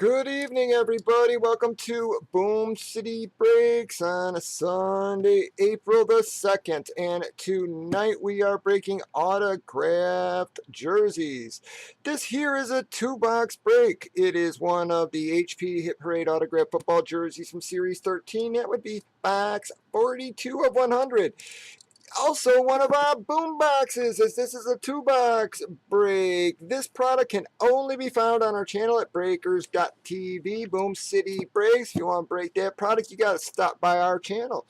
Good evening, everybody. Welcome to Boom City Breaks on a Sunday, April the 2nd. And tonight we are breaking autographed jerseys. This here is a two-box break. It is one of the HP Hit Parade autograph football jerseys from Series 13. That would be box 42 of 100. Also, one of our boom boxes, as this is a two-box break. This product can only be found on our channel at breakers.tv, Boom City Breaks. If you want to break that product, you got to stop by our channel.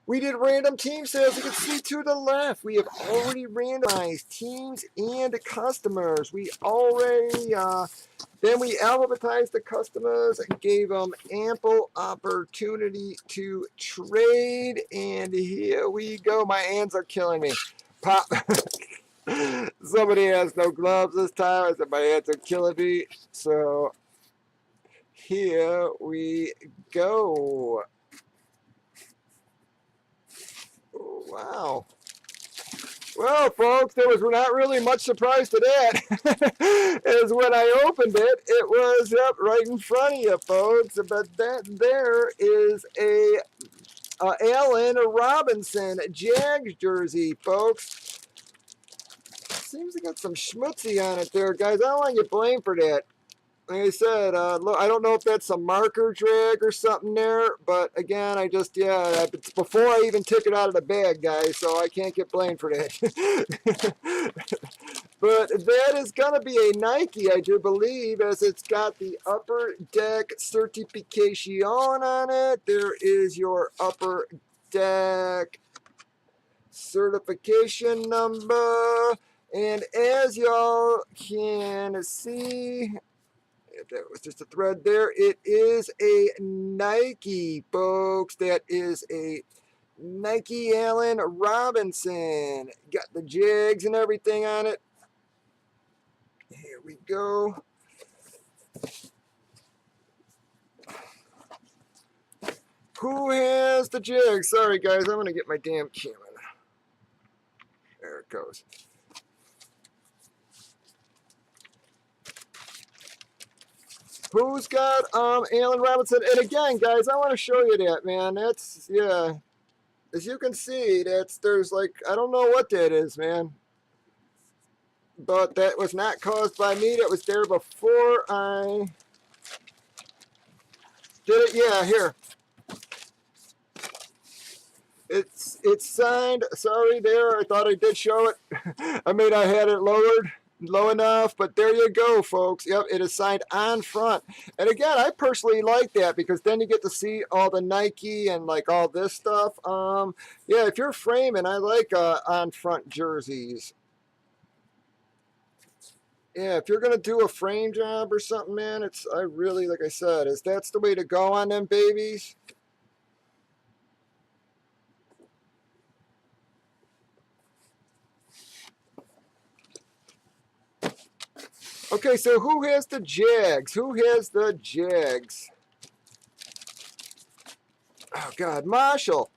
We did random team sales. You can see to the left, we have already randomized teams and customers. We already, then we alphabetized the customers and gave them ample opportunity to trade. And here we go. My hands are killing me. Pop. Somebody has no gloves this time. I said my hands are killing me. So here we go. Oh, wow. Well, folks, there was not really much surprise to that. As when I opened it, it was up right in front of you, folks. But that there is a Allen Robinson Jags jersey, folks. Seems to got some schmutzy on it there, guys. I don't want to get blamed for that. Like I said, look, I don't know if that's a marker drag or something there, but again, it's before I even took it out of the bag, guys, so I can't get blamed for that. But that is going to be a Nike, I do believe, as it's got the Upper Deck certification on it. There is your Upper Deck certification number, and as y'all can see, if that was just a thread there, it is a Nike, folks. That is a Nike Allen Robinson. Got the Jags and everything on it. Here we go. Who has the Jags? Sorry, guys. I'm going to get my damn camera. There it goes. Who's got Allen Robinson? And again, guys, I want to show you that, man. That's, yeah. As you can see, there's like, I don't know what that is, man. But that was not caused by me. That was there before I did it. Yeah, here. It's signed. Sorry there. I thought I did show it. I may not have had it lowered low enough, but there you go, folks. Yep, it is signed on front. And again, I personally like that because then you get to see all the Nike and like all this stuff. Yeah, if you're framing, I like on front jerseys. Yeah, if you're gonna do a frame job or something, man, I really, like I said, that's the way to go on them babies. Okay, so who has the Jags? Who has the Jags? Oh God, Marshall.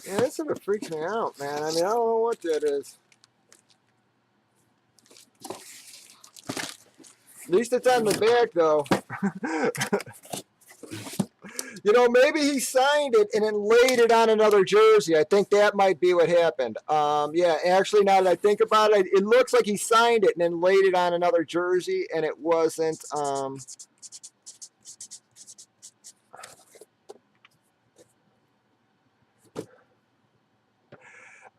Yeah, that sort of freaks me out, man. I mean, I don't know what that is. At least it's on the back, though. You know, maybe he signed it and then laid it on another jersey. I think that might be what happened. Yeah, actually, now that I think about it, it looks like he signed it and then laid it on another jersey, and it wasn't.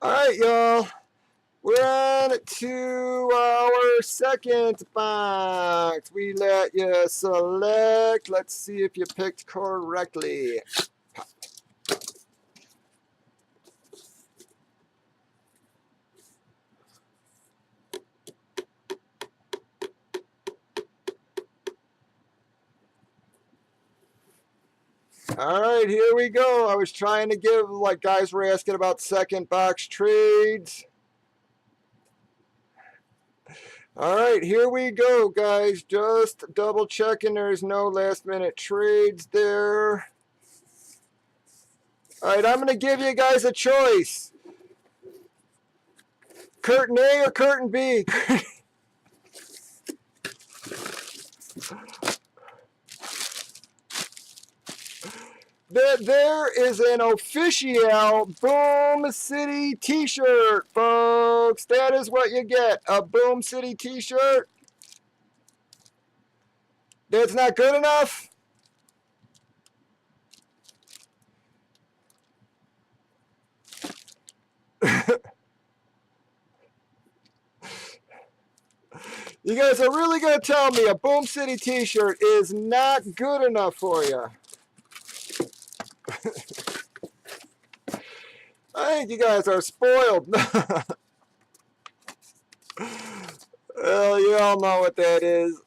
All right, y'all. We're on to our second box. We let you select. Let's see if you picked correctly. All right, here we go. I was trying to give, like, guys were asking about second box trades. All right, here we go, guys. Just double checking there's no last minute trades there. All right, I'm going to give you guys a choice. Curtain A or curtain B? There is an official Boom City t-shirt, folks. That is what you get, a Boom City t-shirt. That's not good enough? You guys are really going to tell me a Boom City t-shirt is not good enough for you? I think you guys are spoiled. Well, you all know what that is.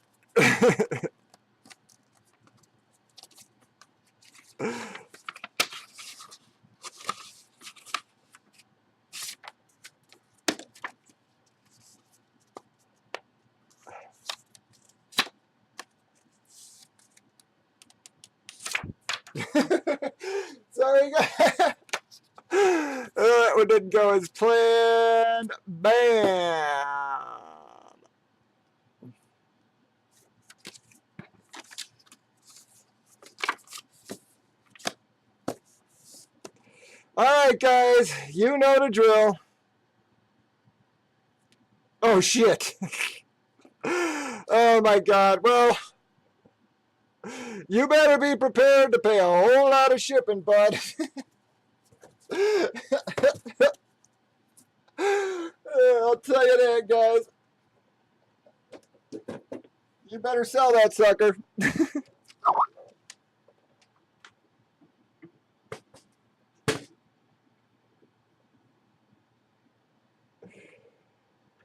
Sorry, guys. That one didn't go as planned. Bam. All right, guys, you know the drill. Oh, shit. Oh, my God. Well, you better be prepared to pay a whole lot of shipping, bud. I'll tell you that, guys. You better sell that sucker.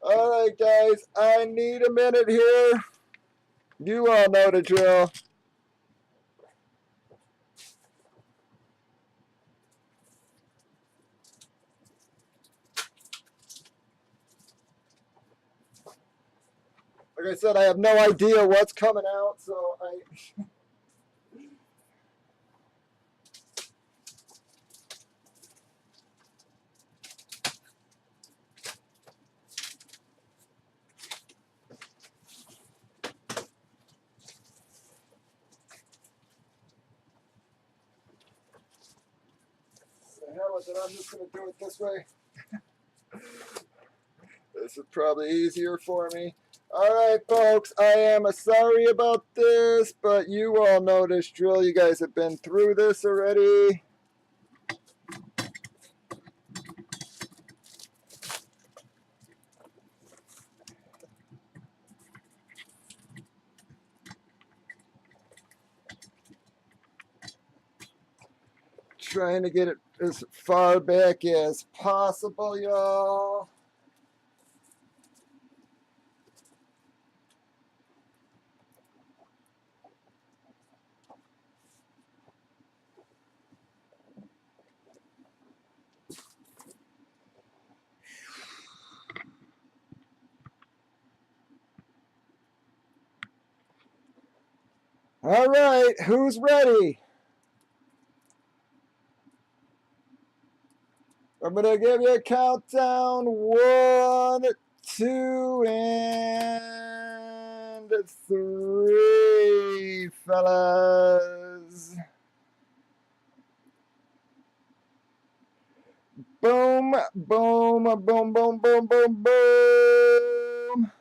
All right, guys, I need a minute here. You all know the drill. Like I said, I have no idea what's coming out, so I... The hell with it, I'm just going to do it this way. This is probably easier for me. All right, folks, I am sorry about this, but you all know this drill. You guys have been through this already. Trying to get it as far back as possible, y'all. All right, who's ready? I'm going to give you a countdown. 1, 2, and 3, fellas. Boom, boom, boom, boom, boom, boom, boom.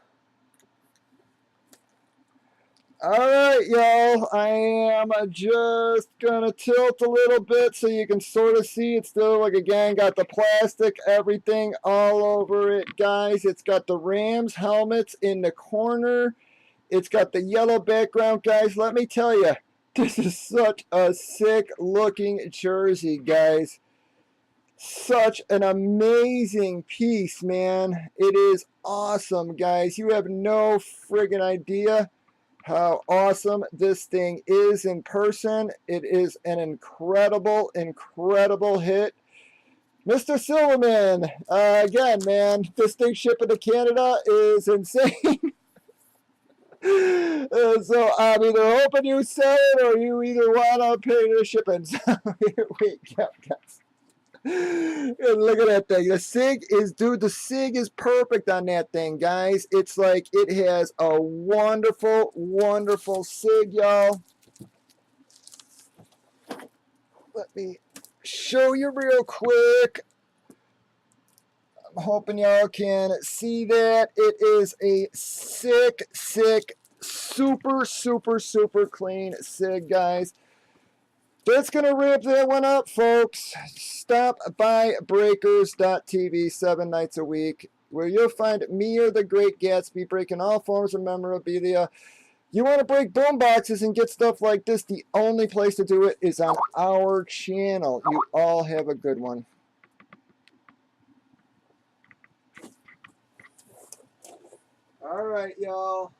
All right, y'all. I am just gonna tilt a little bit so you can sort of see it still. Like, again, got the plastic, everything all over it, guys. It's got the Rams helmets in the corner. It's got the yellow background, guys. Let me tell you, this is such a sick looking jersey, guys. Such an amazing piece, man. It is awesome, guys. You have no friggin' idea how awesome this thing is in person. It is an incredible, incredible hit. Mr. Silverman, again, man, this thing shipping to Canada is insane. So I'm either hoping you sell it or you either want to pay the shipping. So we kept guys. Look at that thing. The SIG is, dude, the SIG is perfect on that thing, guys. It's like it has a wonderful, wonderful SIG, y'all. Let me show you real quick. I'm hoping y'all can see that. It is a sick, sick, super, super, super clean SIG, guys. That's going to wrap that one up, folks. Stop by breakers.tv 7 nights a week, where you'll find me or the Great Gatsby breaking all forms of memorabilia. You want to break boom boxes and get stuff like this, the only place to do it is on our channel. You all have a good one. All right, y'all.